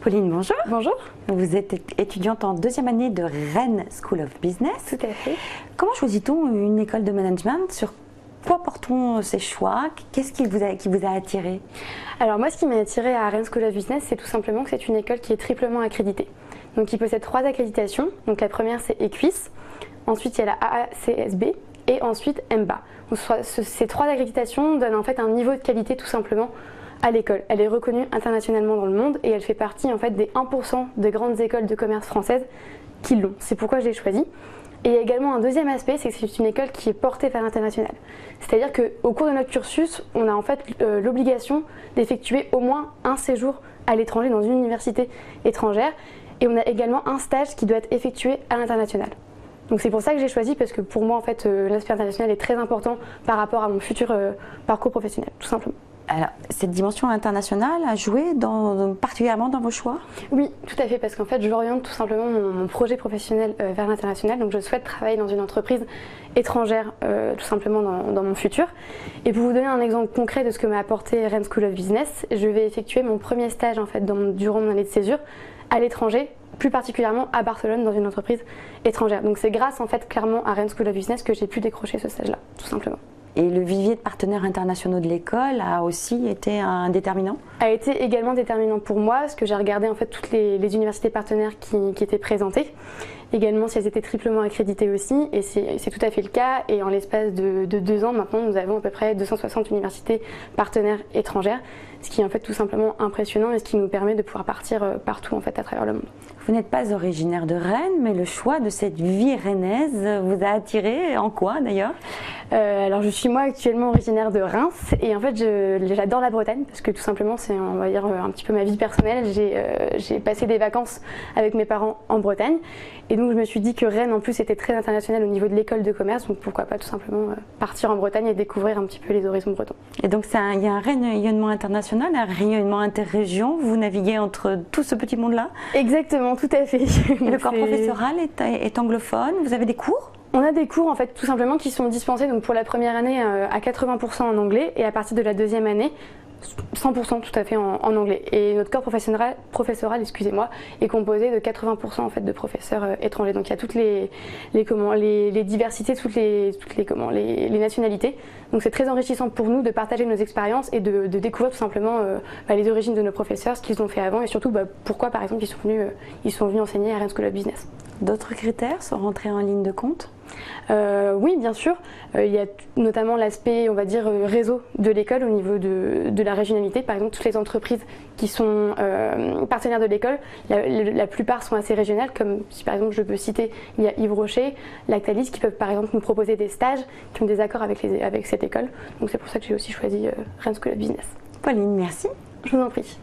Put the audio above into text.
Pauline, bonjour. Bonjour. Vous êtes étudiante en deuxième année de Rennes School of Business. Tout à fait. Comment choisit-on une école de management? Sur quoi portons ces choix? Qu'est-ce qui vous a attiré? Alors moi, ce qui m'a attiré à Rennes School of Business, c'est tout simplement que c'est une école qui est triplement accréditée. Donc il possède 3 accréditations. Donc la première, c'est EQUIS. Ensuite, il y a la AACSB et ensuite MBA. Donc, ces 3 accréditations donnent en fait un niveau de qualité tout simplement à l'école. Elle est reconnue internationalement dans le monde et elle fait partie en fait des 1% des grandes écoles de commerce françaises qui l'ont. C'est pourquoi je l'ai choisie. Et il y a également un deuxième aspect, c'est que c'est une école qui est portée vers l'international. C'est-à-dire qu'au cours de notre cursus, on a en fait l'obligation d'effectuer au moins un séjour à l'étranger dans une université étrangère et on a également un stage qui doit être effectué à l'international. Donc c'est pour ça que j'ai choisi, parce que pour moi en fait l'aspect international est très important par rapport à mon futur parcours professionnel, tout simplement. Alors, cette dimension internationale a joué particulièrement dans vos choix? Oui, tout à fait, parce qu'en fait, j'oriente tout simplement mon projet professionnel vers l'international. Donc, je souhaite travailler dans une entreprise étrangère, tout simplement dans mon futur. Et pour vous donner un exemple concret de ce que m'a apporté Rennes School of Business, je vais effectuer mon premier stage en fait durant mon année de césure à l'étranger, plus particulièrement à Barcelone, dans une entreprise étrangère. Donc, c'est grâce en fait clairement à Rennes School of Business que j'ai pu décrocher ce stage-là, tout simplement. Et le vivier de partenaires internationaux de l'école a aussi été un déterminant? A été également déterminant pour moi, parce que j'ai regardé en fait toutes les universités partenaires qui étaient présentées. Également si elles étaient triplement accréditées aussi, et c'est tout à fait le cas. Et en l'espace de 2 ans maintenant, nous avons à peu près 260 universités partenaires étrangères, ce qui est en fait tout simplement impressionnant et ce qui nous permet de pouvoir partir partout en fait à travers le monde. Vous n'êtes pas originaire de Rennes, mais le choix de cette vie rennaise vous a attiré en quoi d'ailleurs? Alors je suis moi actuellement originaire de Reims et en fait j'adore la Bretagne parce que tout simplement c'est on va dire un petit peu ma vie personnelle. J'ai passé des vacances avec mes parents en Bretagne et donc je me suis dit que Rennes en plus était très international au niveau de l'école de commerce, donc pourquoi pas tout simplement partir en Bretagne et découvrir un petit peu les horizons bretons. Et donc il y a un rayonnement international, un rayonnement interrégion, vous naviguez entre tout ce petit monde-là? Exactement, tout à fait. Et le corps professoral est anglophone, vous avez des cours? On a des cours en fait tout simplement qui sont dispensés donc pour la première année à 80% en anglais et à partir de la deuxième année 100% tout à fait en anglais. Et notre corps professoral excusez-moi, est composé de 80% en fait de professeurs étrangers. Donc il y a toutes les diversités, toutes les nationalités. Donc c'est très enrichissant pour nous de partager nos expériences et de découvrir tout simplement les origines de nos professeurs, ce qu'ils ont fait avant et surtout pourquoi par exemple ils sont venus enseigner à Rennes School of Business. D'autres critères sont rentrés en ligne de compte? Oui, bien sûr. Il y a notamment l'aspect, on va dire, réseau de l'école au niveau de la régionalité. Par exemple, toutes les entreprises qui sont partenaires de l'école, la plupart sont assez régionales, comme si par exemple je peux citer, il y a Yves Rocher, Lactalis, qui peuvent par exemple nous proposer des stages qui ont des accords avec cette école. Donc c'est pour ça que j'ai aussi choisi Rennes School of Business. Pauline, merci. Je vous en prie.